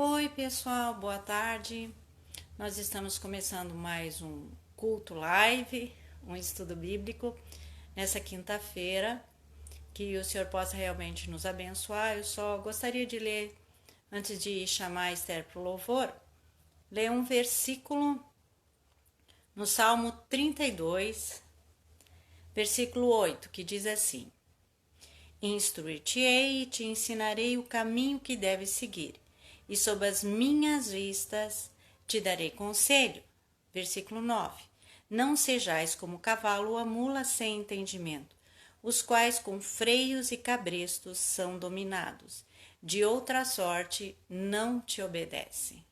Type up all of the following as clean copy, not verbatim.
Oi, pessoal, boa tarde. Nós estamos começando mais um culto live, um estudo bíblico, nessa quinta-feira. Que o Senhor possa realmente nos abençoar. Eu só gostaria de ler, antes de chamar a Esther para o louvor, ler um versículo no Salmo 32, versículo 8, que diz assim: Instruir-te-ei e te ensinarei o caminho que deves seguir, e sob as minhas vistas te darei conselho. Versículo 9. Não sejais como o cavalo ou a mula sem entendimento, os quais com freios e cabrestos são dominados. De outra sorte não te obedecem.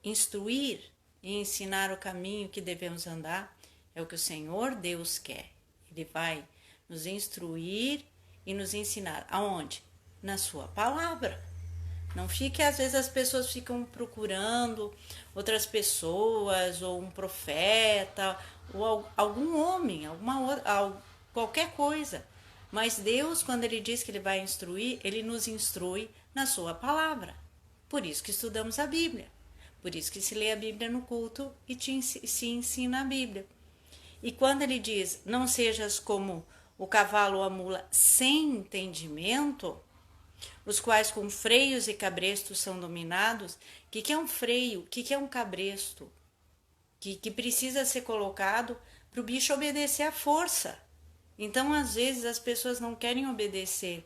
Instruir e ensinar o caminho que devemos andar é o que o Senhor Deus quer. Ele vai nos instruir e nos ensinar. Aonde? Na sua palavra. Não fique, às vezes as pessoas ficam procurando outras pessoas, ou um profeta, ou algum homem, qualquer coisa. Mas Deus, quando Ele diz que Ele vai instruir, Ele nos instrui na sua palavra. Por isso que estudamos a Bíblia. Por isso que se lê a Bíblia no culto e se ensina a Bíblia. E quando ele diz, não sejas como o cavalo ou a mula sem entendimento, os quais com freios e cabrestos são dominados. O que é um freio? O que é um cabresto? Que precisa ser colocado para o bicho obedecer à força. Então, às vezes, as pessoas não querem obedecer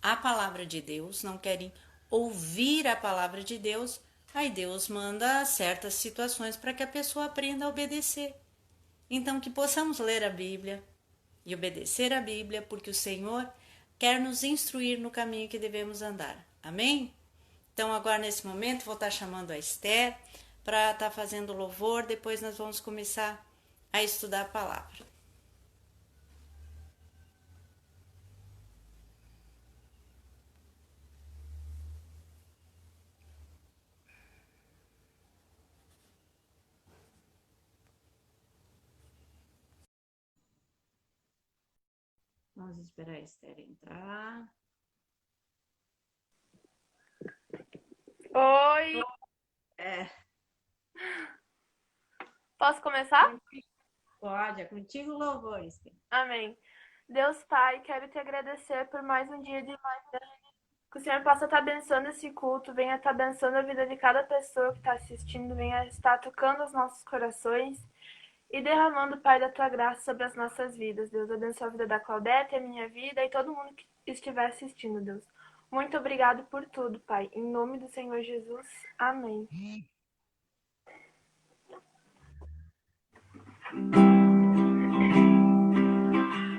à palavra de Deus, não querem ouvir a palavra de Deus, aí Deus manda certas situações para que a pessoa aprenda a obedecer. Então, que possamos ler a Bíblia e obedecer a Bíblia, porque o Senhor quer nos instruir no caminho que devemos andar. Amém? Então, agora nesse momento, vou estar chamando a Esther para estar fazendo louvor, depois nós vamos começar a estudar a palavra. Vamos esperar a Esther entrar. Oi! Posso começar? Pode, é contigo o louvor, Esther. Amém. Deus Pai, quero te agradecer por mais um dia de vida. Que o Senhor possa estar abençoando esse culto, venha estar abençoando a vida de cada pessoa que está assistindo, venha estar tocando os nossos corações e derramando, Pai, da tua graça sobre as nossas vidas. Deus abençoe a vida da Claudete, a minha vida e todo mundo que estiver assistindo, Deus. Muito obrigado por tudo, Pai. Em nome do Senhor Jesus. Amém.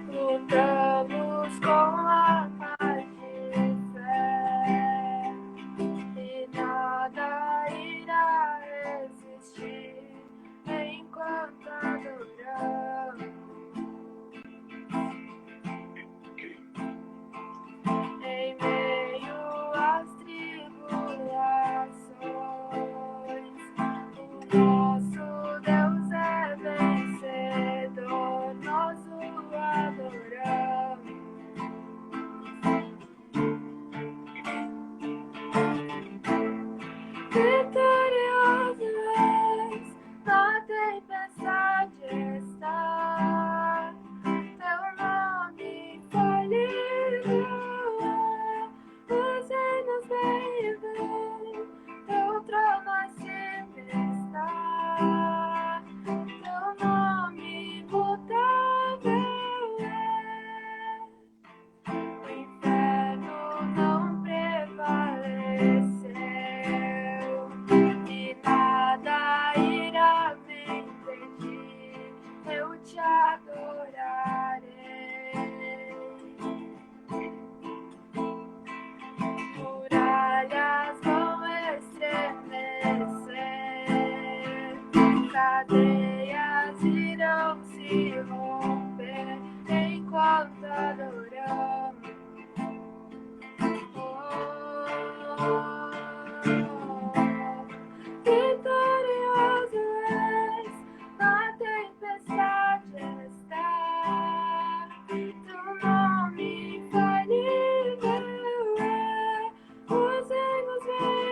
Lutamos com a paz de fé e nada irá resistir enquanto adoramos. Em meio às tribulações, o nosso Deus é vencedor, nós o adoramos. Vitorioso és, na tempestade está. Teu nome falível é, os reinos vivem, teu trono acima está. Teu nome imutável é, o inferno não prevaleceu e nada irá me impedir, eu te adorarei. Muralhas vão estremecer, cadeias irão se romper enquanto adoramos. Vitorioso és, na tempestade está. Teu nome infalível é, os reinos vêm.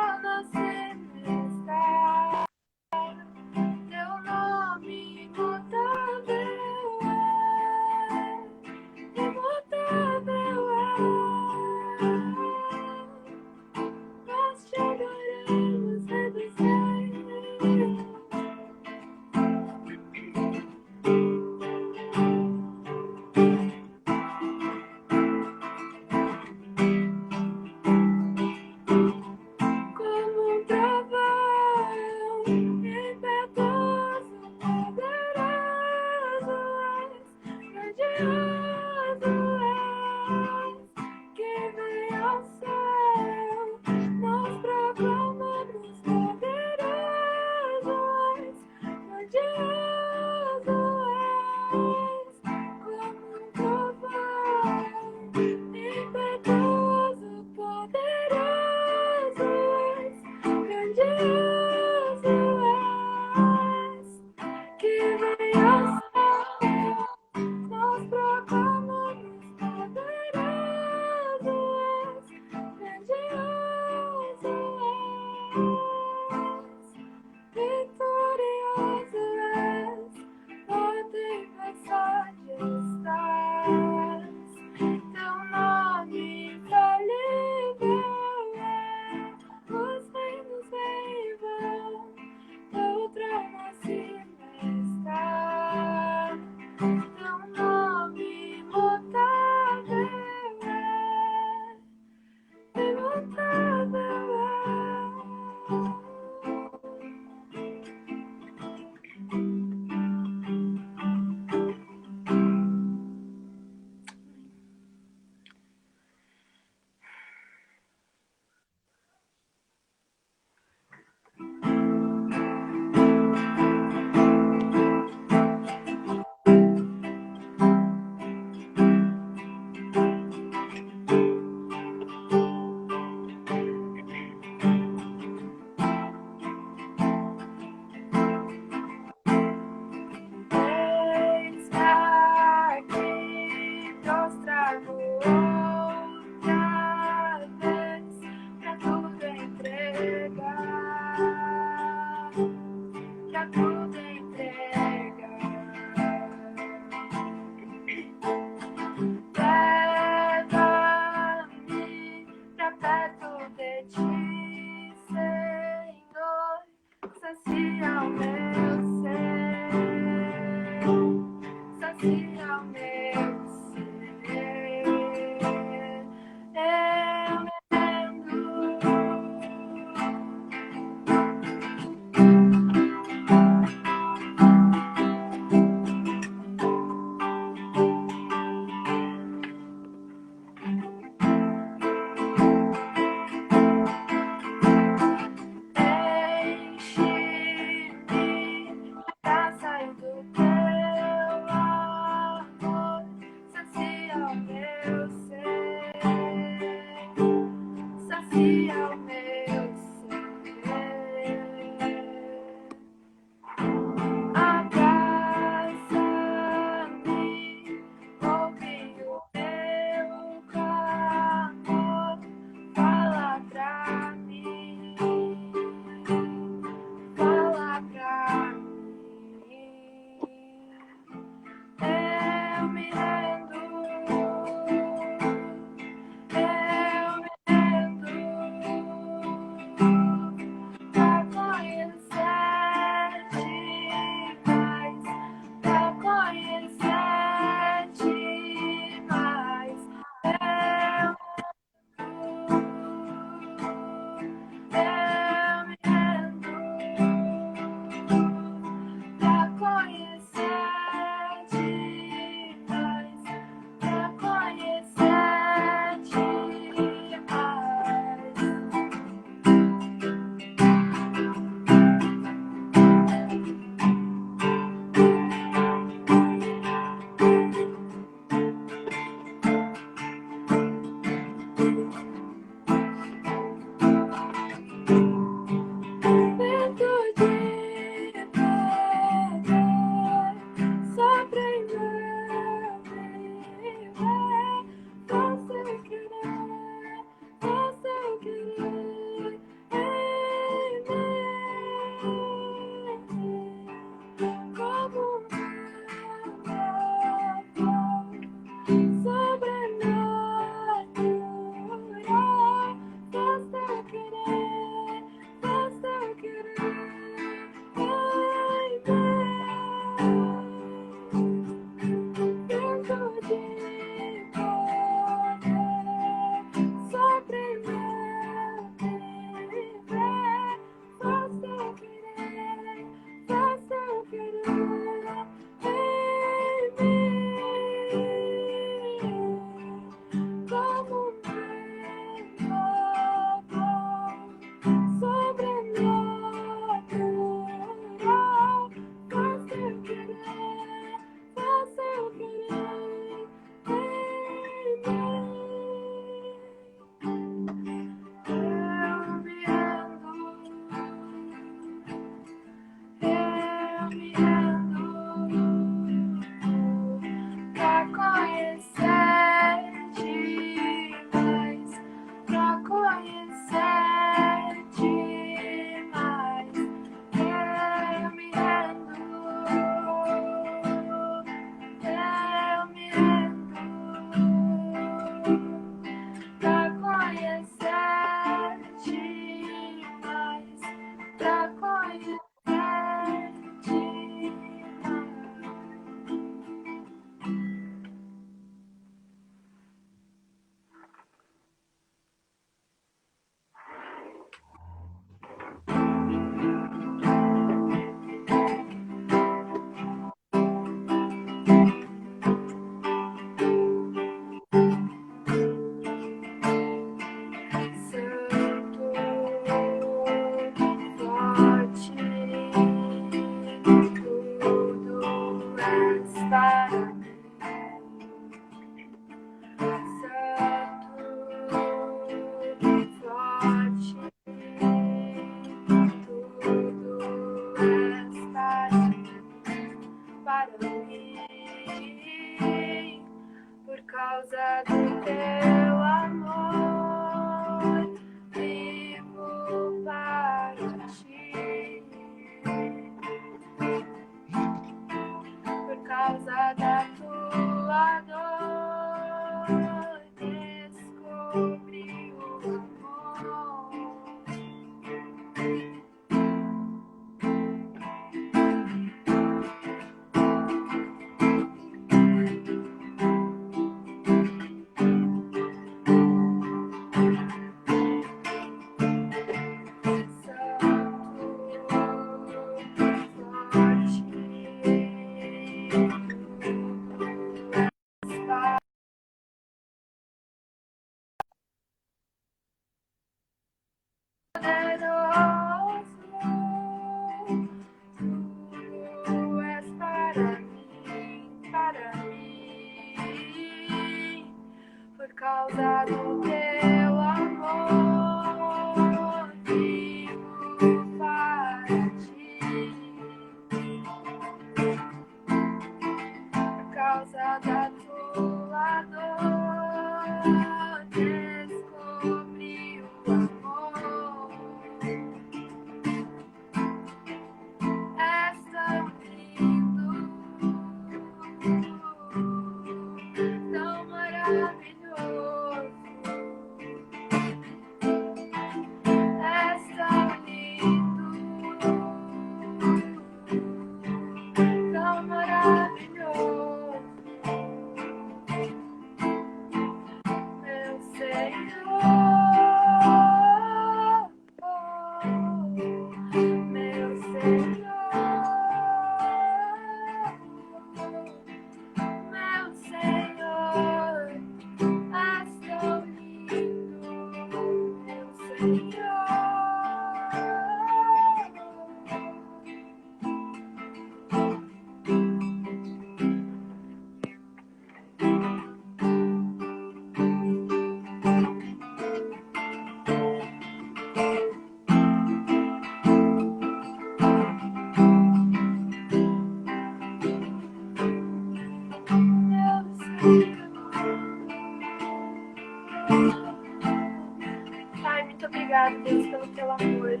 Pai, muito obrigada, Deus, pelo teu amor,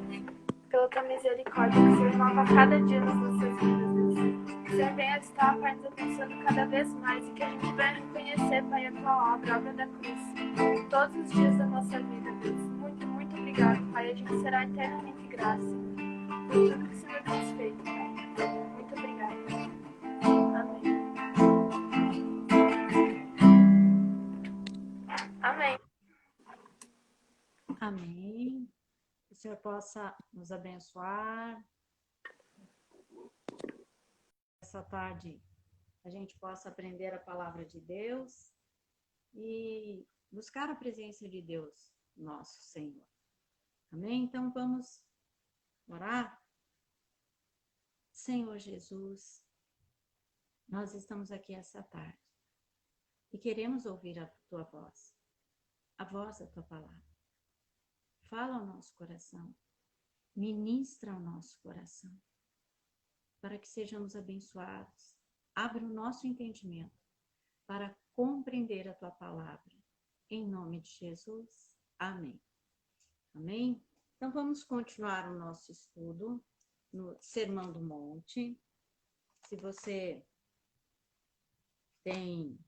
pela tua misericórdia, que o Senhor renova a cada dia nas nossas vidas, Deus. Que o Senhor venha estar, Pai, nos abençoando cada vez mais e que a gente venha reconhecer, Pai, a tua obra, a obra da cruz, todos os dias da nossa vida, Deus. Muito, muito obrigado, Pai. A gente será eternamente grato, Senhor, por tudo que o Senhor tem feito, Pai. Muito obrigada. Amém. Amém. Amém. Que o Senhor possa nos abençoar. Essa tarde a gente possa aprender a palavra de Deus e buscar a presença de Deus, nosso Senhor. Amém? Então vamos orar. Senhor Jesus, nós estamos aqui essa tarde e queremos ouvir a tua voz, a voz da tua palavra. Fala ao nosso coração, ministra ao nosso coração, para que sejamos abençoados. Abre o nosso entendimento para compreender a tua palavra. Em nome de Jesus. Amém. Amém? Então vamos continuar o nosso estudo no Sermão do Monte. Se você tem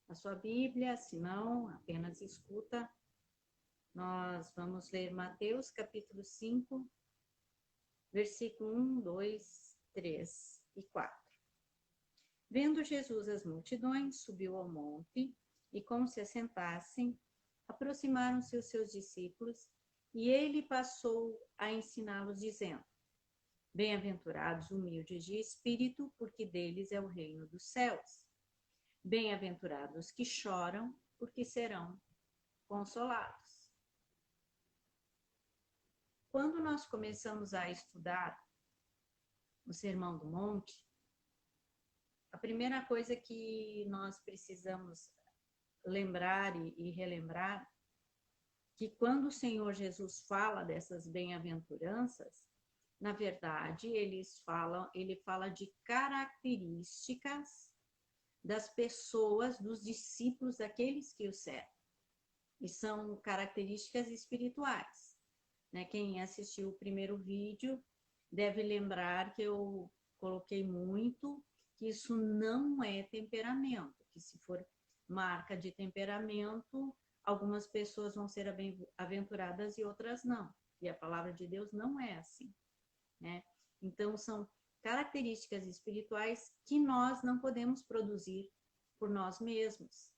a sua Bíblia, se não, apenas escuta. Nós vamos ler Mateus capítulo 5, versículo 1, 2, 3 e 4. Vendo Jesus as multidões, subiu ao monte, e como se assentassem, aproximaram-se os seus discípulos, e ele passou a ensiná-los, dizendo: Bem-aventurados humildes de espírito, porque deles é o reino dos céus. Bem-aventurados que choram, porque serão consolados. Quando nós começamos a estudar o Sermão do Monte, a primeira coisa que nós precisamos lembrar e relembrar, que quando o Senhor Jesus fala dessas bem-aventuranças, na verdade, ele fala de características das pessoas, dos discípulos, daqueles que o servem. E são características espirituais. Quem assistiu o primeiro vídeo deve lembrar que eu coloquei muito que isso não é temperamento, que se for marca de temperamento, algumas pessoas vão ser bem-aventuradas e outras não. E a palavra de Deus não é assim, né? Então, são características espirituais que nós não podemos produzir por nós mesmos.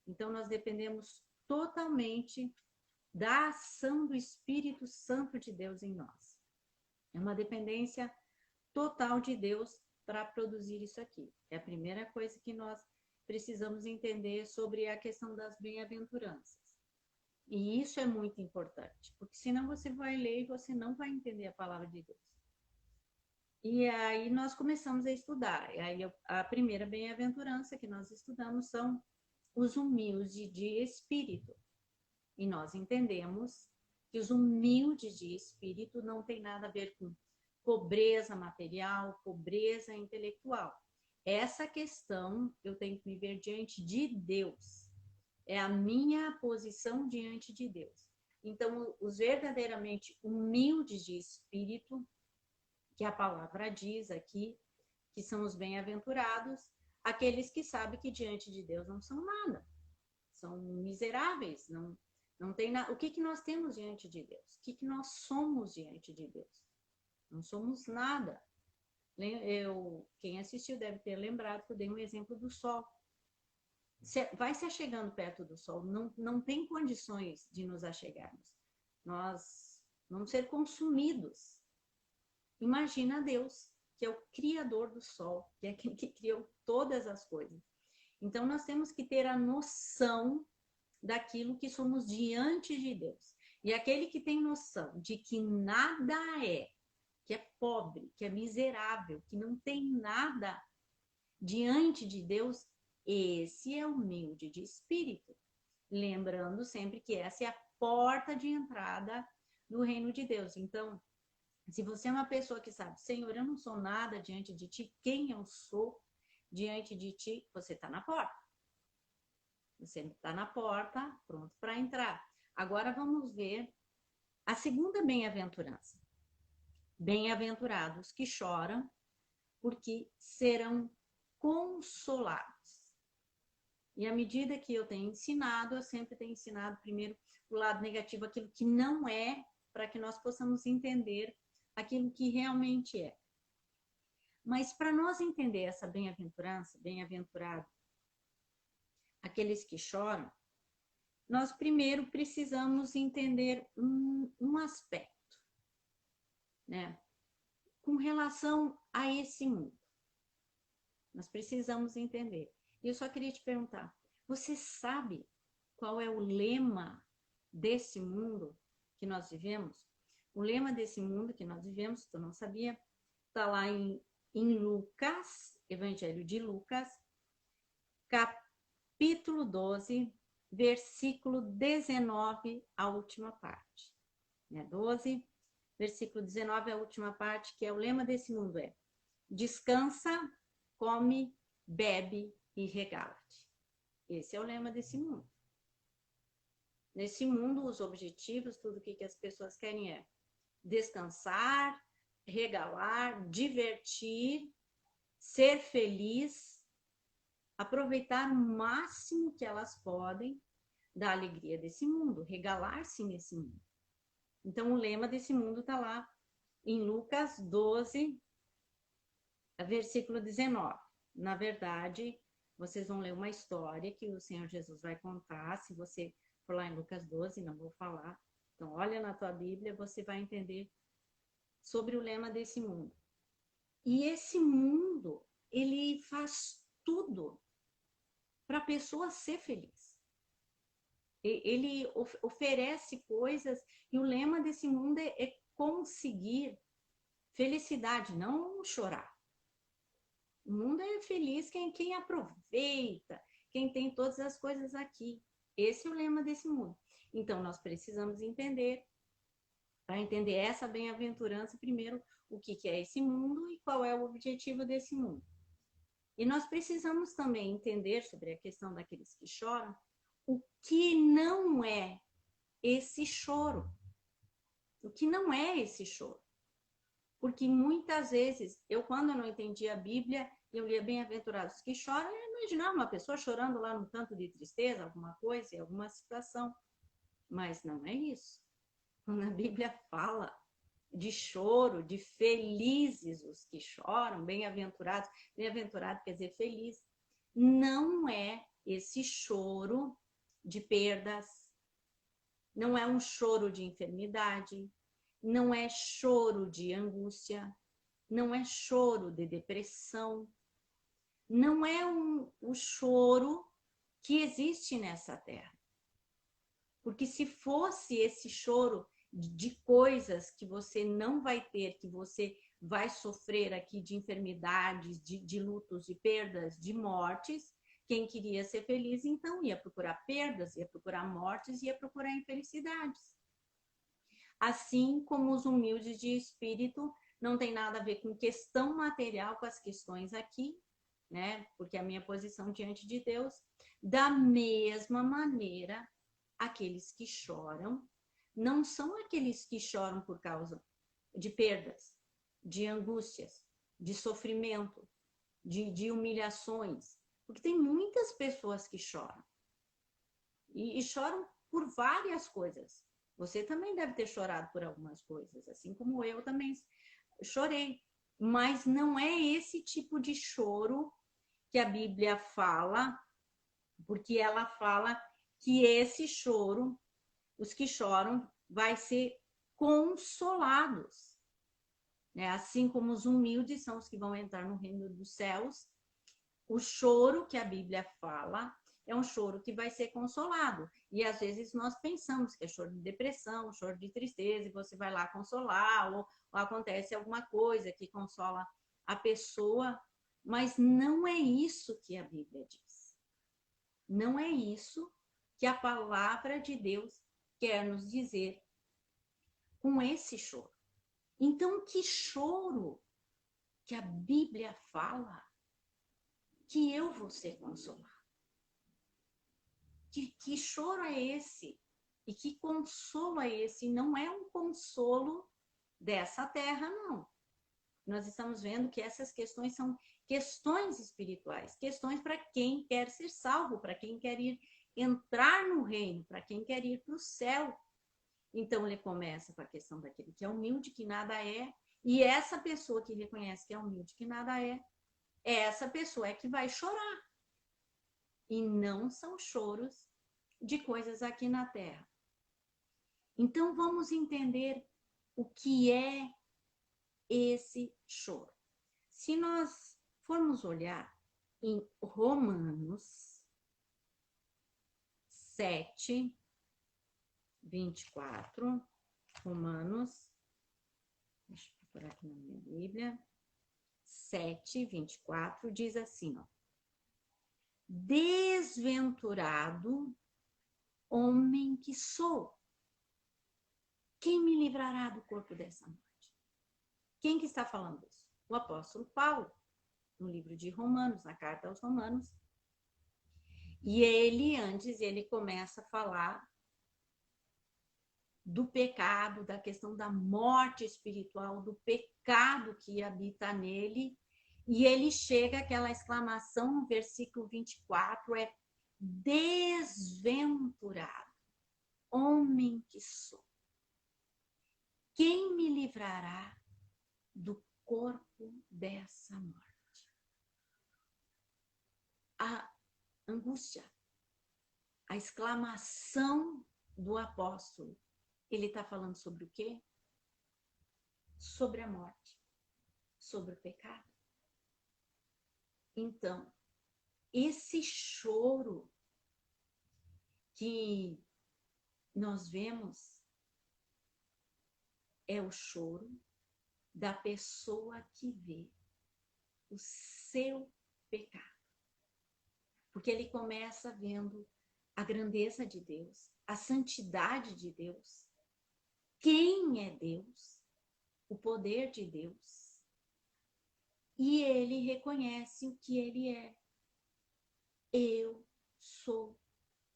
Então, nós dependemos totalmente da ação do Espírito Santo de Deus em nós. É uma dependência total de Deus para produzir isso aqui. É a primeira coisa que nós precisamos entender sobre a questão das bem-aventuranças. E isso é muito importante, porque senão você vai ler e você não vai entender a palavra de Deus. E aí nós começamos a estudar. E aí a primeira bem-aventurança que nós estudamos são os humildes de espírito. E nós entendemos que os humildes de espírito não tem nada a ver com pobreza material, pobreza intelectual. Essa questão eu tenho que me ver diante de Deus. É a minha posição diante de Deus. Então, os verdadeiramente humildes de espírito, que a palavra diz aqui, que são os bem-aventurados, aqueles que sabem que diante de Deus não são nada. São miseráveis, não tem nada. O que nós temos diante de Deus? O que nós somos diante de Deus? Não somos nada. Quem assistiu deve ter lembrado que eu dei um exemplo do sol. vai se achegando perto do sol, não tem condições de nos achegarmos. Nós vamos ser consumidos. Imagina Deus, que é o criador do sol, que é aquele que criou todas as coisas. Então, nós temos que ter a noção daquilo que somos diante de Deus. E aquele que tem noção de que nada é, que é pobre, que é miserável, que não tem nada diante de Deus, esse é humilde de espírito. Lembrando sempre que essa é a porta de entrada no reino de Deus. Então, se você é uma pessoa que sabe, Senhor, eu não sou nada diante de ti, quem eu sou diante de ti, você está na porta. Você está na porta, pronto para entrar. Agora vamos ver a segunda bem-aventurança. Bem-aventurados que choram, porque serão consolados. E à medida que eu tenho ensinado, eu sempre tenho ensinado primeiro o lado negativo, aquilo que não é, para que nós possamos entender aquilo que realmente é. Mas para nós entender essa bem-aventurança, bem-aventurado, aqueles que choram, nós primeiro precisamos entender um aspecto, né? Com relação a esse mundo. Nós precisamos entender. E eu só queria te perguntar, você sabe qual é o lema desse mundo que nós vivemos? O lema desse mundo que nós vivemos, tu não sabia, está lá em Lucas, Evangelho de Lucas, capítulo 12, versículo 19, a última parte. 12, versículo 19, a última parte, que é o lema desse mundo é: descansa, come, bebe e regala-te. Esse é o lema desse mundo. Nesse mundo, os objetivos, tudo o que as pessoas querem é descansar, regalar, divertir, ser feliz, aproveitar o máximo que elas podem da alegria desse mundo, regalar-se nesse mundo. Então, o lema desse mundo está lá em Lucas 12, versículo 19. Na verdade, vocês vão ler uma história que o Senhor Jesus vai contar. Se você for lá em Lucas 12, não vou falar. Então, olha na tua Bíblia, você vai entender sobre o lema desse mundo. E esse mundo, ele faz tudo para a pessoa ser feliz. Ele oferece coisas, e o lema desse mundo é conseguir felicidade, não chorar. O mundo é feliz quem aproveita, quem tem todas as coisas aqui. Esse é o lema desse mundo. Então, nós precisamos entender, para entender essa bem-aventurança, primeiro, o que é esse mundo e qual é o objetivo desse mundo. E nós precisamos também entender sobre a questão daqueles que choram, o que não é esse choro. O que não é esse choro. Porque muitas vezes, quando eu não entendia a Bíblia, eu lia bem-aventurados que choram, eu imaginava uma pessoa chorando lá num canto de tristeza, alguma coisa, em alguma situação. Mas não é isso. Quando a Bíblia fala de choro, de felizes os que choram, bem-aventurados, bem-aventurado quer dizer feliz, não é esse choro de perdas, não é um choro de enfermidade, não é choro de angústia, não é choro de depressão, não é o choro que existe nessa terra. Porque se fosse esse choro de coisas que você não vai ter, que você vai sofrer aqui de enfermidades, de lutos, de perdas, de mortes, quem queria ser feliz, então ia procurar perdas, ia procurar mortes, ia procurar infelicidades. Assim como os humildes de espírito não tem nada a ver com questão material, com as questões aqui, né? Porque a minha posição diante de Deus, da mesma maneira, aqueles que choram não são aqueles que choram por causa de perdas, de angústias, de sofrimento, de humilhações, porque tem muitas pessoas que choram e choram por várias coisas. Você também deve ter chorado por algumas coisas, assim como eu também chorei. Mas não é esse tipo de choro que a Bíblia fala porque ela fala que esse choro, os que choram, vai ser consolados, né? Assim como os humildes são os que vão entrar no reino dos céus, o choro que a Bíblia fala é um choro que vai ser consolado. E às vezes nós pensamos que é choro de depressão, choro de tristeza, e você vai lá consolar, ou acontece alguma coisa que consola a pessoa, mas não é isso que a Bíblia diz. Não é isso que a palavra de Deus quer nos dizer com esse choro. Então, que choro que a Bíblia fala que eu vou ser consolado? Que choro é esse? E que consolo é esse? Não é um consolo dessa terra, não. Nós estamos vendo que essas questões são questões espirituais, questões para quem quer ser salvo, para quem quer entrar no reino, para quem quer ir para o céu. Então ele começa com a questão daquele que é humilde, que nada é, e essa pessoa que reconhece que é humilde, que nada é, essa pessoa é que vai chorar. E não são choros de coisas aqui na terra. Então vamos entender o que é esse choro. Se nós formos olhar em Romanos 7, 24, Romanos, deixa eu procurar aqui na minha Bíblia, 7, 24, diz assim, ó: desventurado homem que sou, quem me livrará do corpo dessa morte? Quem que está falando isso? O apóstolo Paulo, no livro de Romanos, na carta aos Romanos. E ele começa a falar do pecado, da questão da morte espiritual, do pecado que habita nele. E ele chega àquela exclamação no versículo 24, é desventurado, homem que sou. Quem me livrará do corpo dessa morte? A angústia, a exclamação do apóstolo, ele está falando sobre o quê? Sobre a morte, sobre o pecado. Então, esse choro que nós vemos é o choro da pessoa que vê o seu pecado. Porque ele começa vendo a grandeza de Deus, a santidade de Deus, quem é Deus, o poder de Deus. E ele reconhece o que ele é. Eu sou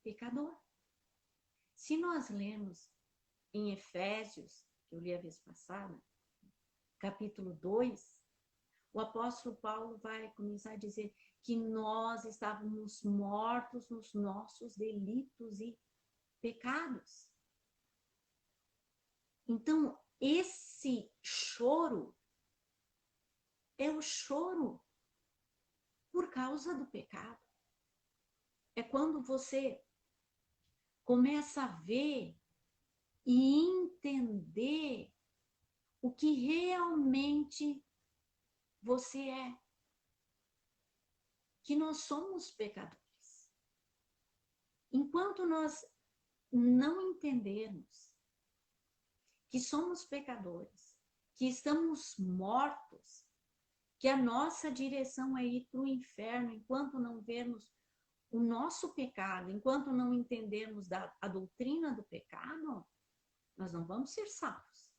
pecador. Se nós lermos em Efésios, que eu li a vez passada, capítulo 2, o apóstolo Paulo vai começar a dizer que nós estávamos mortos nos nossos delitos e pecados. Então, esse choro é o choro por causa do pecado. É quando você começa a ver e entender o que realmente você é. Que nós somos pecadores. Enquanto nós não entendermos que somos pecadores, que estamos mortos, que a nossa direção é ir para o inferno, enquanto não vermos o nosso pecado, enquanto não entendermos a doutrina do pecado, nós não vamos ser salvos.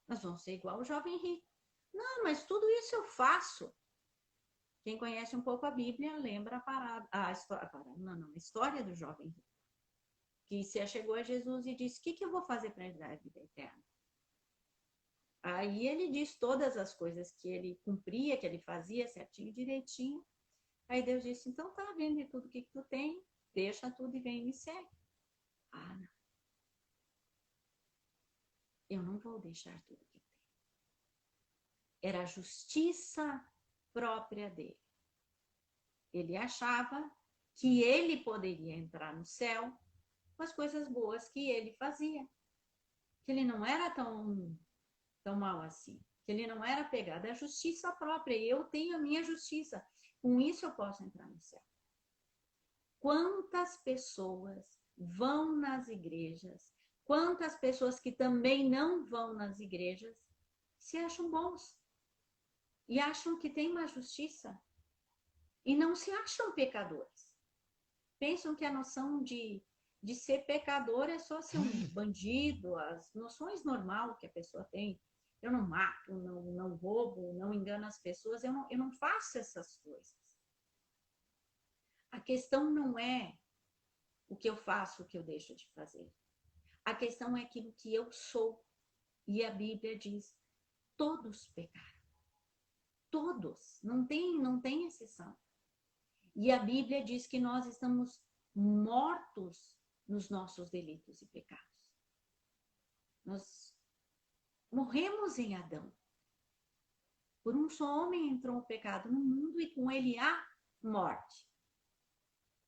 Nós vamos ser igual o jovem rico. Não, mas tudo isso eu faço. Quem conhece um pouco a Bíblia lembra a história do jovem rico, que se achegou a Jesus e disse: o que eu vou fazer para herdar a vida eterna? Aí ele diz todas as coisas que ele cumpria, que ele fazia certinho, direitinho. Aí Deus disse: então tá, vende tudo que tu tem, deixa tudo e vem e me segue. Ah, não. Eu não vou deixar tudo que eu tenho. Era a justiça própria dele. Ele achava que ele poderia entrar no céu com as coisas boas que ele fazia. Que ele não era tão mal assim. Que ele não era pegado à justiça própria. Eu tenho a minha justiça. Com isso eu posso entrar no céu. Quantas pessoas vão nas igrejas, quantas pessoas que também não vão nas igrejas se acham bons e acham que tem uma justiça e não se acham pecadores. Pensam que a noção de ser pecador é só ser um bandido, as noções normais que a pessoa tem. Eu não mato, não roubo, não engano as pessoas, eu não faço essas coisas. A questão não é o que eu faço, o que eu deixo de fazer. A questão é aquilo que eu sou. E a Bíblia diz, todos pecaram. Todos. Não tem exceção. E a Bíblia diz que nós estamos mortos nos nossos delitos e pecados. Nós morremos em Adão. Por um só homem entrou o pecado no mundo e com ele a morte.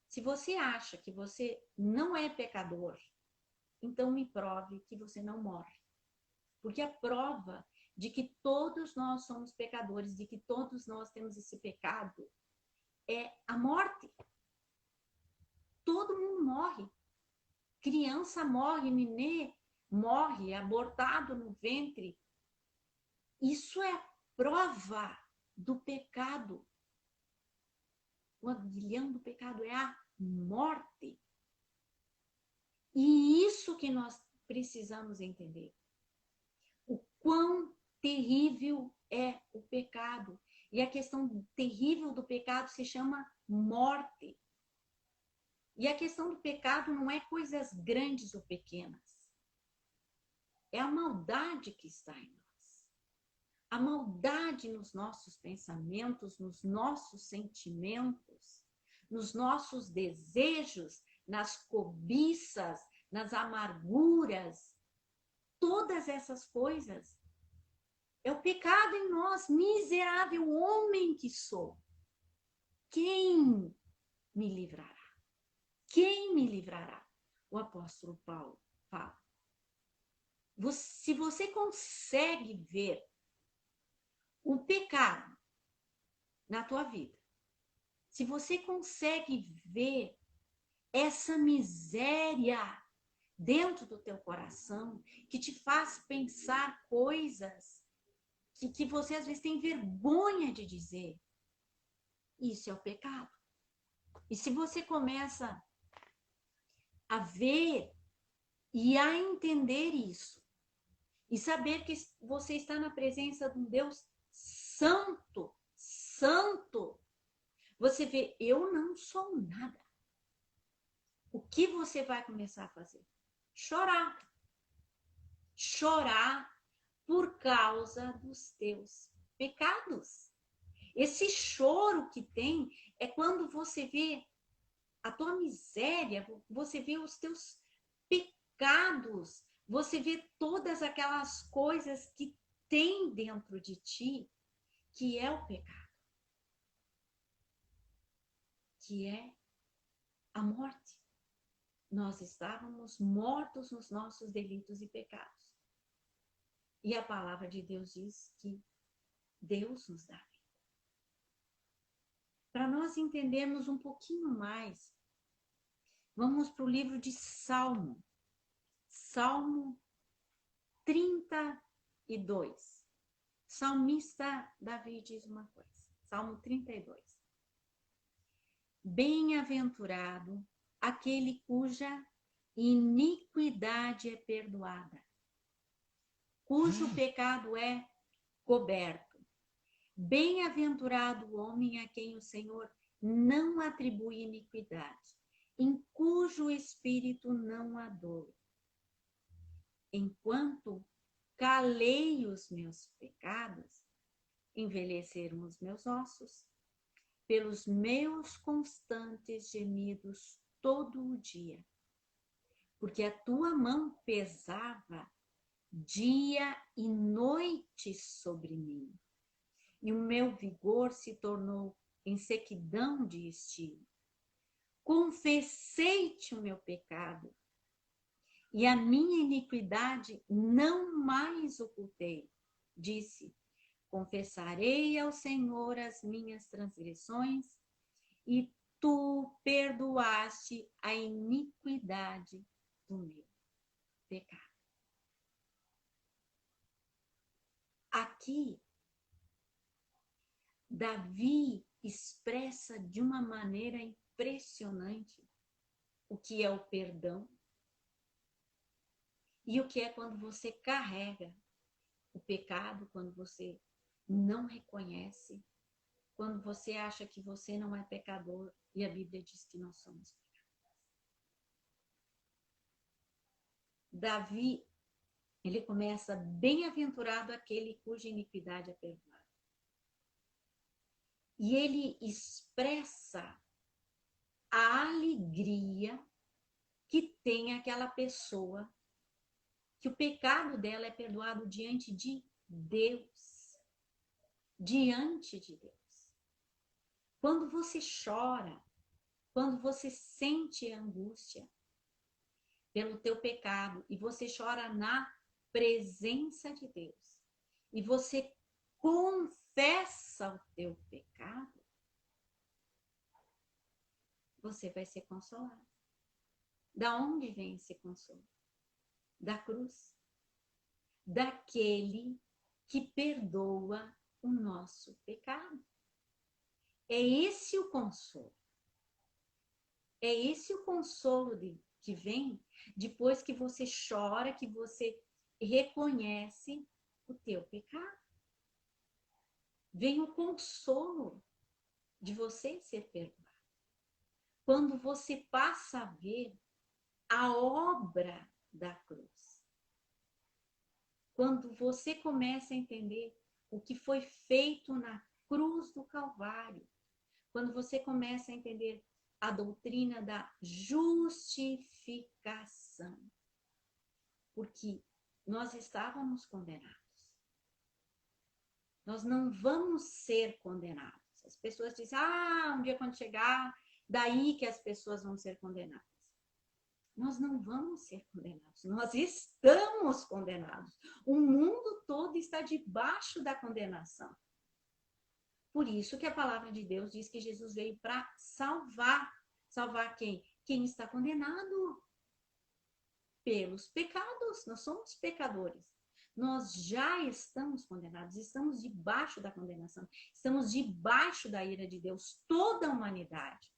Se você acha que você não é pecador, então me prove que você não morre. Porque a prova de que todos nós somos pecadores, de que todos nós temos esse pecado, é a morte. Todo mundo morre. Criança morre, nenê morre, abortado no ventre. Isso é a prova do pecado. O aguilhão do pecado é a morte. E isso que nós precisamos entender. O quão terrível é o pecado. E a questão terrível do pecado se chama morte. E a questão do pecado não é coisas grandes ou pequenas. É a maldade que está em nós. A maldade nos nossos pensamentos, nos nossos sentimentos, nos nossos desejos, nas cobiças, nas amarguras. Todas essas coisas. É o pecado em nós, miserável homem que sou. Quem me livrará? Quem me livrará? O apóstolo Paulo fala. Se você consegue ver o pecado na tua vida, se você consegue ver essa miséria dentro do teu coração, que te faz pensar coisas que você às vezes tem vergonha de dizer, isso é o pecado. E se você começa a ver e a entender isso, e saber que você está na presença de um Deus santo, santo, você vê, eu não sou nada. O que você vai começar a fazer? Chorar. Chorar por causa dos teus pecados. Esse choro que tem é quando você vê a tua miséria, você vê os teus pecados, você vê todas aquelas coisas que tem dentro de ti, que é o pecado, que é a morte. Nós estávamos mortos nos nossos delitos e pecados. E a palavra de Deus diz que Deus nos dá vida. Para nós entendermos um pouquinho mais, vamos para o livro de Salmo. Salmo 32. Salmista Davi diz uma coisa. Salmo 32. Bem-aventurado aquele cuja iniquidade é perdoada, cujo pecado é coberto. Bem-aventurado o homem a quem o Senhor não atribui iniquidade, em cujo espírito não há dor. Enquanto calei os meus pecados, envelheceram os meus ossos, pelos meus constantes gemidos todo o dia, porque a tua mão pesava dia e noite sobre mim, e o meu vigor se tornou em sequidão de estio. confessei-te o meu pecado e a minha iniquidade não mais ocultei. Disse: confessarei ao Senhor as minhas transgressões e tu perdoaste a iniquidade do meu pecado. Aqui, Davi expressa de uma maneira impressionante o que é o perdão e o que é quando você carrega o pecado, quando você não reconhece, quando você acha que você não é pecador e a Bíblia diz que nós somos pecadores. Davi, ele começa: bem-aventurado aquele cuja iniquidade é perdoada. E ele expressa a alegria que tem aquela pessoa que o pecado dela é perdoado diante de Deus. Diante de Deus. Quando você chora, quando você sente angústia pelo teu pecado e você chora na presença de Deus e você confessa o teu pecado, você vai ser consolado. Da onde vem esse consolo? Da cruz. Daquele que perdoa o nosso pecado. É esse o consolo. É esse o consolo que vem depois que você chora, que você reconhece o teu pecado. Vem o consolo de você ser perdoado. Quando você passa a ver a obra da cruz. Quando você começa a entender o que foi feito na cruz do Calvário. Quando você começa a entender a doutrina da justificação. Porque nós estávamos condenados. Nós não vamos ser condenados. As pessoas dizem: um dia quando chegar, daí que as pessoas vão ser condenadas. Nós não vamos ser condenados. Nós estamos condenados. O mundo todo está debaixo da condenação. Por isso que a palavra de Deus diz que Jesus veio para salvar. Salvar quem? Quem está condenado pelos pecados. Nós somos pecadores. Nós já estamos condenados, estamos debaixo da condenação, estamos debaixo da ira de Deus, toda a humanidade.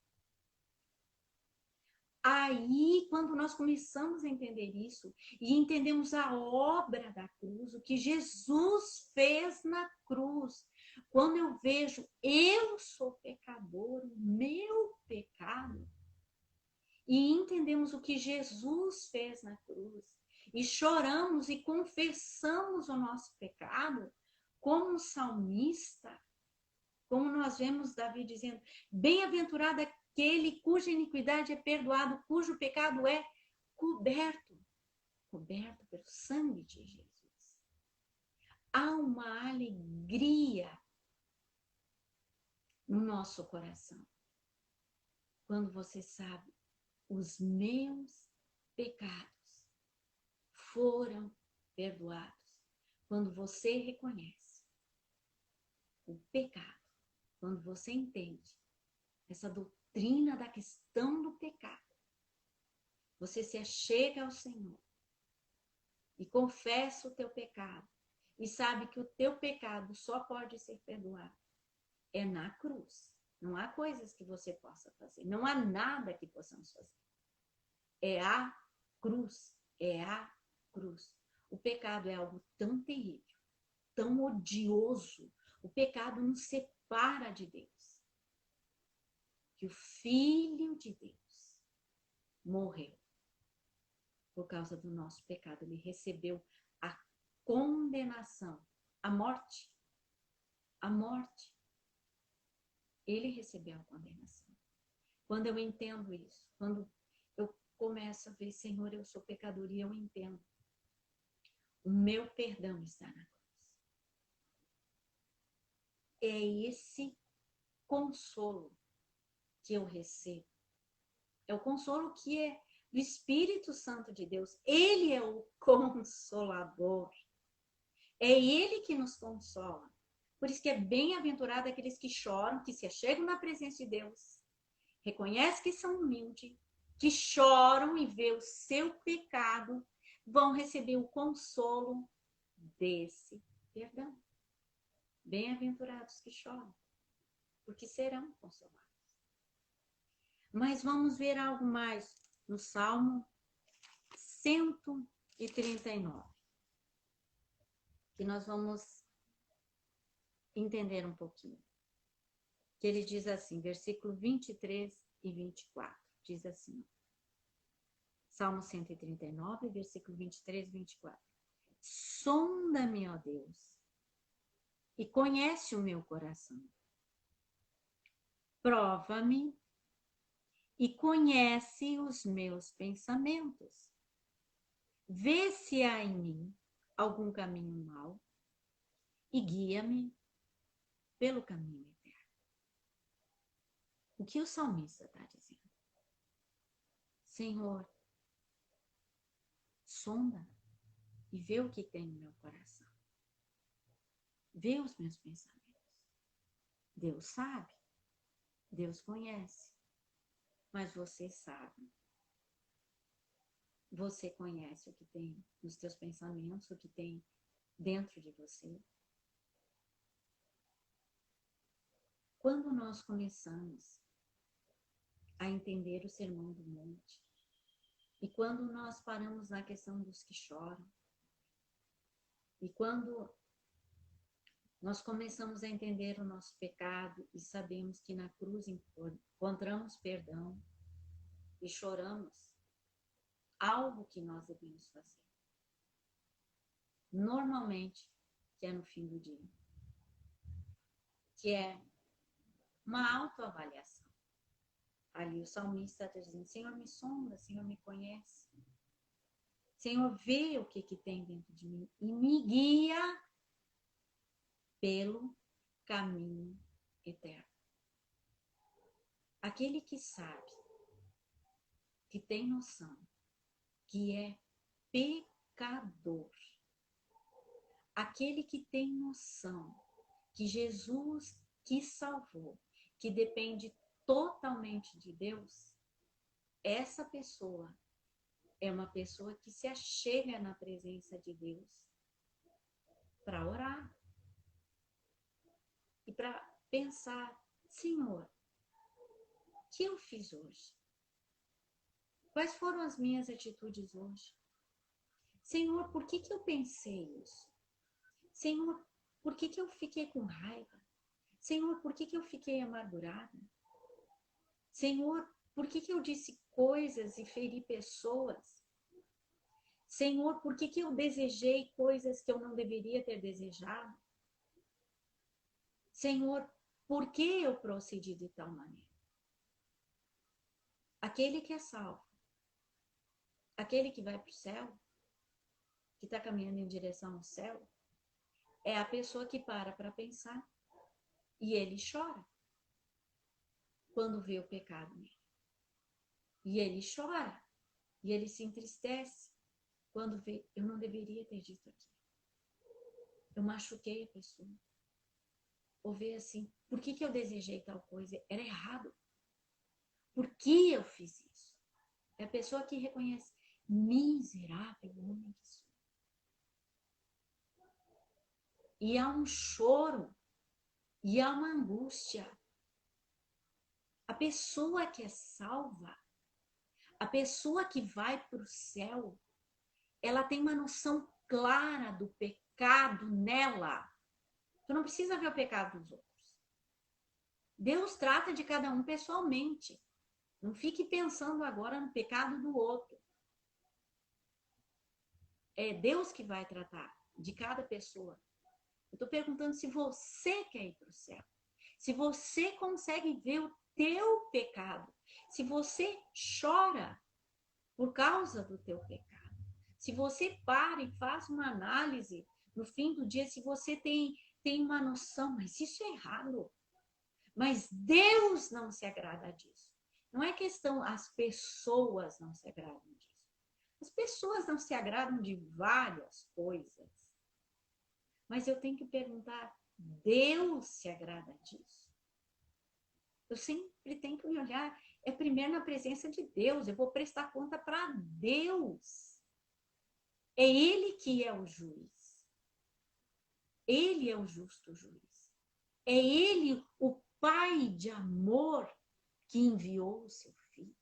Aí, quando nós começamos a entender isso e entendemos a obra da cruz, o que Jesus fez na cruz, quando eu vejo eu sou pecador, o meu pecado, e entendemos o que Jesus fez na cruz, e choramos e confessamos o nosso pecado, como salmista, como nós vemos Davi dizendo: bem-aventurado aquele cuja iniquidade é perdoado, cujo pecado é coberto pelo sangue de Jesus. Há uma alegria no nosso coração quando você sabe: os meus pecados foram perdoados. Quando você reconhece o pecado, quando você entende essa doutrina da questão do pecado, você se achega ao Senhor e confessa o teu pecado e sabe que o teu pecado só pode ser perdoado é na cruz. Não há coisas que você possa fazer, não há nada que possamos fazer. É a cruz, é a cruz. O pecado é algo tão terrível, tão odioso. O pecado nos separa de Deus. Que o Filho de Deus morreu por causa do nosso pecado. Ele recebeu a condenação, a morte. A morte. Ele recebeu a condenação. Quando eu entendo isso, quando eu começo a ver: Senhor, eu sou pecador, e eu entendo, o meu perdão está na cruz. É esse consolo que eu recebo É o consolo que é do Espírito Santo de Deus. Ele é o Consolador. É Ele que nos consola. Por isso que é bem-aventurado aqueles que choram, que se achegam na presença de Deus, reconhecem que são humildes, que choram e vê o seu pecado, vão receber o consolo desse perdão. Bem-aventurados que choram, porque serão consolados. Mas vamos ver algo mais no Salmo 139, que nós vamos entender um pouquinho. Que ele diz assim, versículo 23 e 24, diz assim, Salmo 139, versículo 23 e 24. Sonda-me, ó Deus, e conhece o meu coração. Prova-me e conhece os meus pensamentos. Vê se há em mim algum caminho mau e guia-me pelo caminho eterno. O que o salmista está dizendo? Senhor, sonda e vê o que tem no meu coração. Vê os meus pensamentos. Deus sabe, Deus conhece, mas você sabe. Você conhece o que tem nos teus pensamentos, o que tem dentro de você. Quando nós começamos a entender o Sermão do Monte, e quando nós paramos na questão dos que choram, e quando nós começamos a entender o nosso pecado e sabemos que na cruz encontramos perdão e choramos, algo que nós devemos fazer. Normalmente, que é no fim do dia, que é uma autoavaliação. Ali o salmista está dizendo, Senhor, me sonda, Senhor, me conhece. Senhor, vê o que tem dentro de mim e me guia pelo caminho eterno. Aquele que sabe, que tem noção, que é pecador. Aquele que tem noção que Jesus que salvou, que depende totalmente de Deus, essa pessoa é uma pessoa que se achega na presença de Deus para orar e para pensar, Senhor, o que eu fiz hoje? Quais foram as minhas atitudes hoje? Senhor, por que eu pensei isso? Senhor, por que eu fiquei com raiva? Senhor, por que eu fiquei amargurada? Senhor, por que eu disse coisas e feri pessoas? Senhor, por que eu desejei coisas que eu não deveria ter desejado? Senhor, por que eu procedi de tal maneira? Aquele que é salvo, aquele que vai para o céu, que está caminhando em direção ao céu, é a pessoa que para pensar e ele chora quando vê o pecado nele. E ele chora e ele se entristece quando vê, eu não deveria ter dito aquilo. Eu machuquei a pessoa. Ou vê assim, por que eu desejei tal coisa? Era errado. Por que eu fiz isso? É a pessoa que reconhece, miserável homem que sou. E há um choro, e há uma angústia. A pessoa que é salva, a pessoa que vai para o céu, ela tem uma noção clara do pecado nela. Tu não precisa ver o pecado dos outros. Deus trata de cada um pessoalmente. Não fique pensando agora no pecado do outro. É Deus que vai tratar de cada pessoa. Eu estou perguntando se você quer ir para o céu. Se você consegue ver o teu pecado. Se você chora por causa do teu pecado. Se você para e faz uma análise no fim do dia, se você tem uma noção, mas isso é errado. Mas Deus não se agrada disso. Não é questão, as pessoas não se agradam disso. As pessoas não se agradam de várias coisas. Mas eu tenho que perguntar, Deus se agrada disso? Eu sempre tenho que me olhar, é primeiro na presença de Deus, eu vou prestar conta para Deus. É Ele que é o juiz. Ele é o justo juiz. É Ele o Pai de amor que enviou o seu Filho.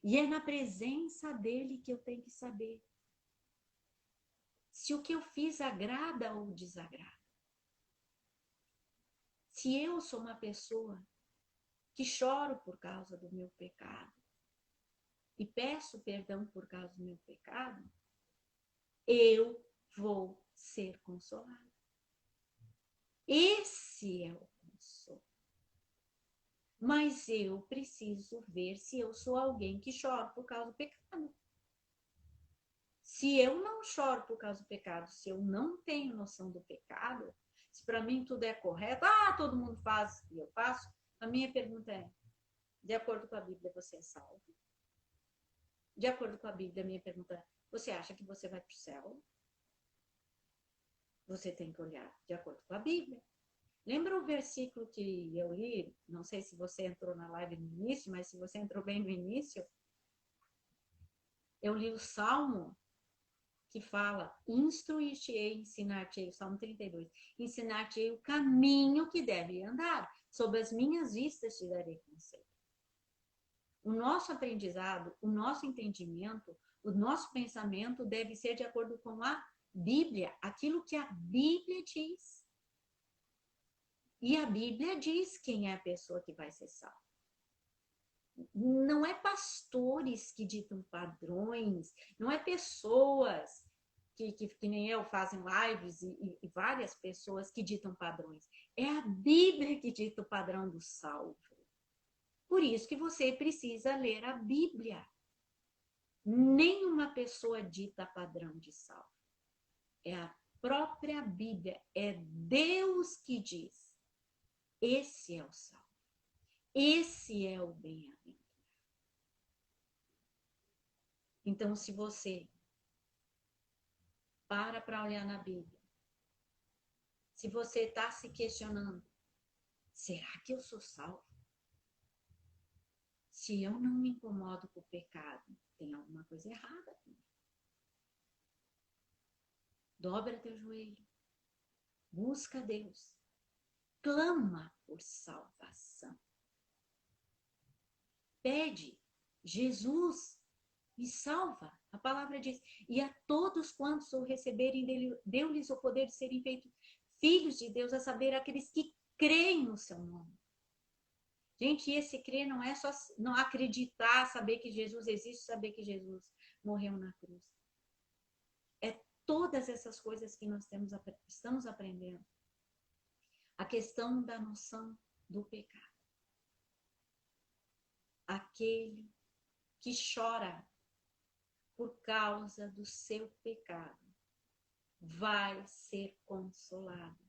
E é na presença dele que eu tenho que saber se o que eu fiz agrada ou desagrada. Se eu sou uma pessoa que choro por causa do meu pecado e peço perdão por causa do meu pecado, eu vou ser consolada. Esse é o consolo. Mas eu preciso ver se eu sou alguém que chora por causa do pecado. Se eu não choro por causa do pecado, se eu não tenho noção do pecado, se para mim tudo é correto, todo mundo faz e eu faço, a minha pergunta é, de acordo com a Bíblia, você é salvo? De acordo com a Bíblia, a minha pergunta é, você acha que você vai para o céu? Você tem que olhar de acordo com a Bíblia. Lembra o versículo que eu li? Não sei se você entrou na live no início, mas se você entrou bem no início, eu li o Salmo que fala, instruir-te-ei, ensinar-te-ei, Salmo 32, ensinar-te-ei o caminho que deve andar, sob as minhas vistas te darei conselho. O nosso aprendizado, o nosso entendimento, o nosso pensamento deve ser de acordo com a Bíblia, aquilo que a Bíblia diz. E a Bíblia diz quem é a pessoa que vai ser salva. Não é pastores que ditam padrões, não é pessoas que nem eu fazem lives e várias pessoas que ditam padrões. É a Bíblia que dita o padrão do salvo. Por isso que você precisa ler a Bíblia. Nenhuma pessoa dita padrão de salvo. É a própria Bíblia, é Deus que diz. Esse é o salvo. Esse é o bem-aventurado. Então, se você para olhar na Bíblia, se você está se questionando, será que eu sou salvo? Se eu não me incomodo com o pecado, tem alguma coisa errada comigo. Dobra teu joelho, busca Deus, clama por salvação. Pede, Jesus, me salva. A palavra diz, e a todos quantos o receberem, deu-lhes o poder de serem feitos filhos de Deus, a saber, aqueles que creem no seu nome. Gente, esse crer não é só não acreditar, saber que Jesus existe, saber que Jesus morreu na cruz. É todas essas coisas que nós estamos aprendendo. A questão da noção do pecado. Aquele que chora por causa do seu pecado vai ser consolado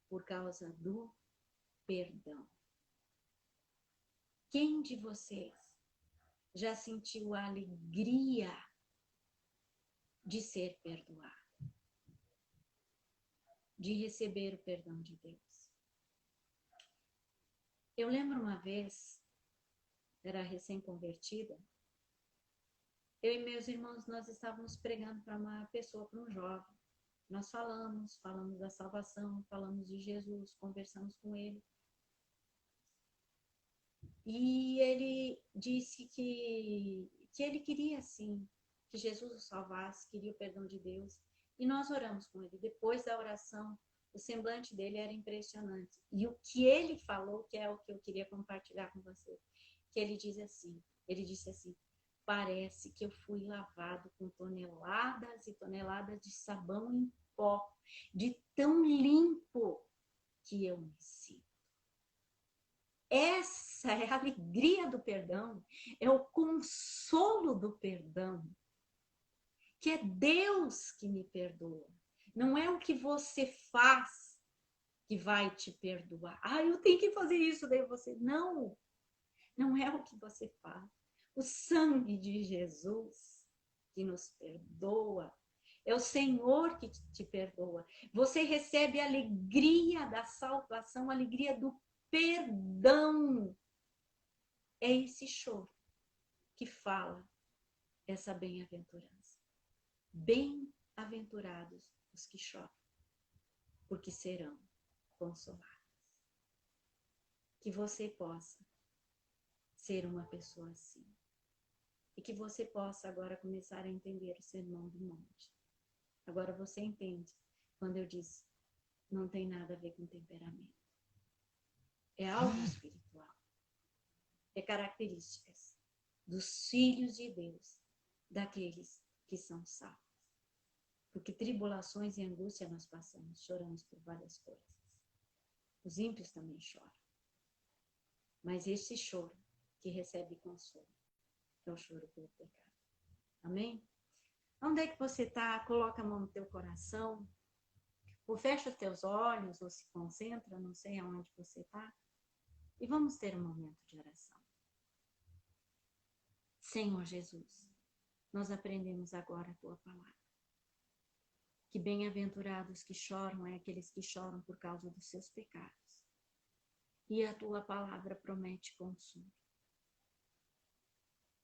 por causa do perdão. Quem de vocês já sentiu a alegria de ser perdoado? De receber o perdão de Deus? Eu lembro uma vez, era recém-convertida, eu e meus irmãos, nós estávamos pregando para uma pessoa, para um jovem. Nós falamos da salvação, falamos de Jesus, conversamos com ele. E ele disse que ele queria, sim, que Jesus o salvasse, queria o perdão de Deus. E nós oramos com ele. Depois da oração, o semblante dele era impressionante. E o que ele falou, que é o que eu queria compartilhar com você, que ele disse assim, parece que eu fui lavado com toneladas e toneladas de sabão em pó, de tão limpo que eu me sinto. Essa é a alegria do perdão, é o consolo do perdão, que é Deus que me perdoa. Não é o que você faz que vai te perdoar. Eu tenho que fazer isso, daí você. Não Não é o que você faz. O sangue de Jesus que nos perdoa. É o Senhor que te perdoa. Você recebe a alegria da salvação, a alegria do perdão. É esse choro que fala essa bem-aventurança. Bem-aventurados os que choram, porque serão consolados. Que você possa ser uma pessoa assim. E que você possa agora começar a entender o Sermão do Monte. Agora você entende quando eu disse, não tem nada a ver com temperamento. É algo espiritual. É características dos filhos de Deus, daqueles que são salvos. Porque tribulações e angústia nós passamos, choramos por várias coisas. Os ímpios também choram. Mas esse choro que recebe consolo é o choro pelo pecado. Amém? Onde é que você está? Coloca a mão no teu coração. Ou fecha os teus olhos, ou se concentra, não sei aonde você está. E vamos ter um momento de oração. Senhor Jesus, nós aprendemos agora a tua palavra. Que bem-aventurados que choram é aqueles que choram por causa dos seus pecados. E a tua palavra promete consolo.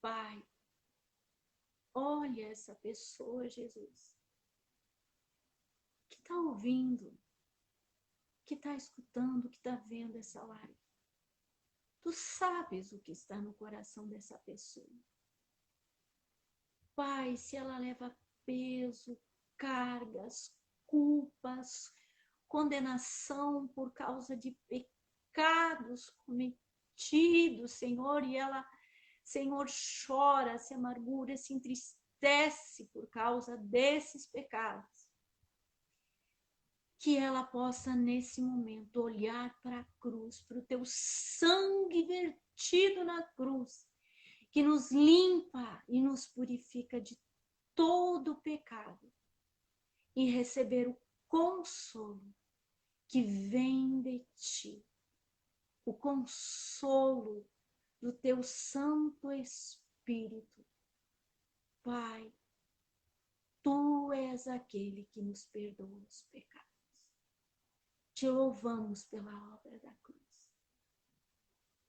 Pai, olha essa pessoa, Jesus, que está ouvindo, que está escutando, que está vendo essa live. Tu sabes o que está no coração dessa pessoa. Pai, se ela leva peso, cargas, culpas, condenação por causa de pecados cometidos, Senhor, e ela, Senhor, chora, se amargura, se entristece por causa desses pecados. Que ela possa, nesse momento, olhar para a cruz, para o teu sangue vertido na cruz, que nos limpa e nos purifica de todo o pecado, e receber o consolo que vem de ti, o consolo do teu Santo Espírito. Pai, tu és aquele que nos perdoa os pecados. Te louvamos pela obra da cruz.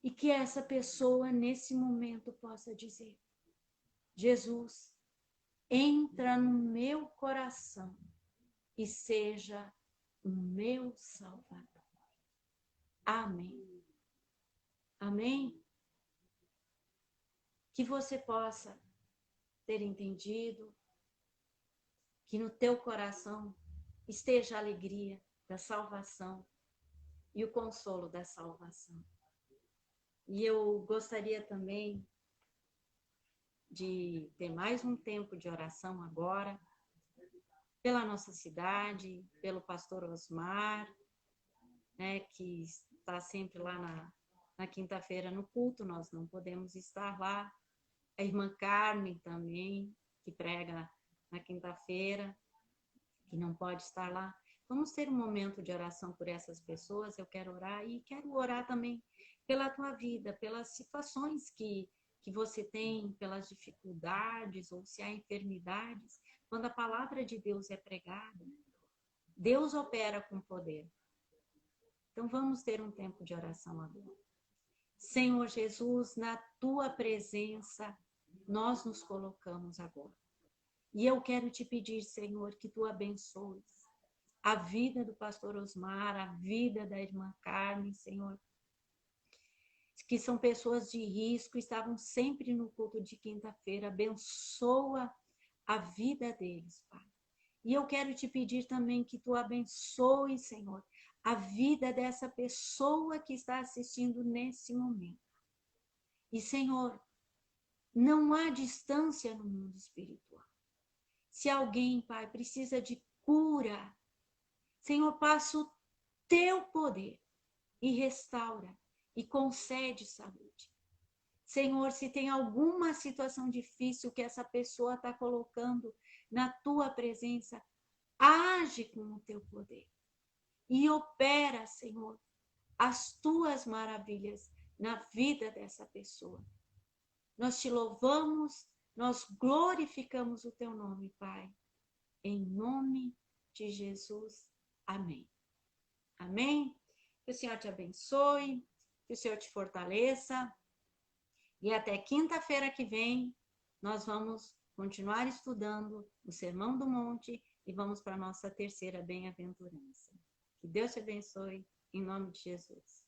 E que essa pessoa, nesse momento, possa dizer, Jesus, entra no meu coração e seja o meu Salvador. Amém. Amém? Que você possa ter entendido, que no teu coração esteja a alegria da salvação e o consolo da salvação. E eu gostaria também de ter mais um tempo de oração agora, pela nossa cidade, pelo pastor Osmar, né, que está sempre lá na quinta-feira no culto, nós não podemos estar lá. A irmã Carmen também, que prega na quinta-feira, que não pode estar lá. Vamos ter um momento de oração por essas pessoas, eu quero orar e quero orar também pela tua vida, pelas situações que você tem, pelas dificuldades ou se há enfermidades. Quando a palavra de Deus é pregada, Deus opera com poder. Então vamos ter um tempo de oração agora. Senhor Jesus, na tua presença, nós nos colocamos agora. E eu quero te pedir, Senhor, que tu abençoes a vida do pastor Osmar, a vida da irmã Carmen, Senhor, que são pessoas de risco, estavam sempre no culto de quinta-feira. Abençoa a vida deles, Pai. E eu quero te pedir também que tu abençoe, Senhor, a vida dessa pessoa que está assistindo nesse momento. E, Senhor, não há distância no mundo espiritual. Se alguém, Pai, precisa de cura, Senhor, passa o teu poder e restaura e concede saúde. Senhor, se tem alguma situação difícil que essa pessoa está colocando na tua presença, age com o teu poder e opera, Senhor, as tuas maravilhas na vida dessa pessoa. Nós te louvamos, nós glorificamos o teu nome, Pai. Em nome de Jesus. Amém. Amém? Que o Senhor te abençoe, que o Senhor te fortaleça. E até quinta-feira que vem, nós vamos continuar estudando o Sermão do Monte e vamos para a nossa terceira bem-aventurança. Que Deus te abençoe, em nome de Jesus.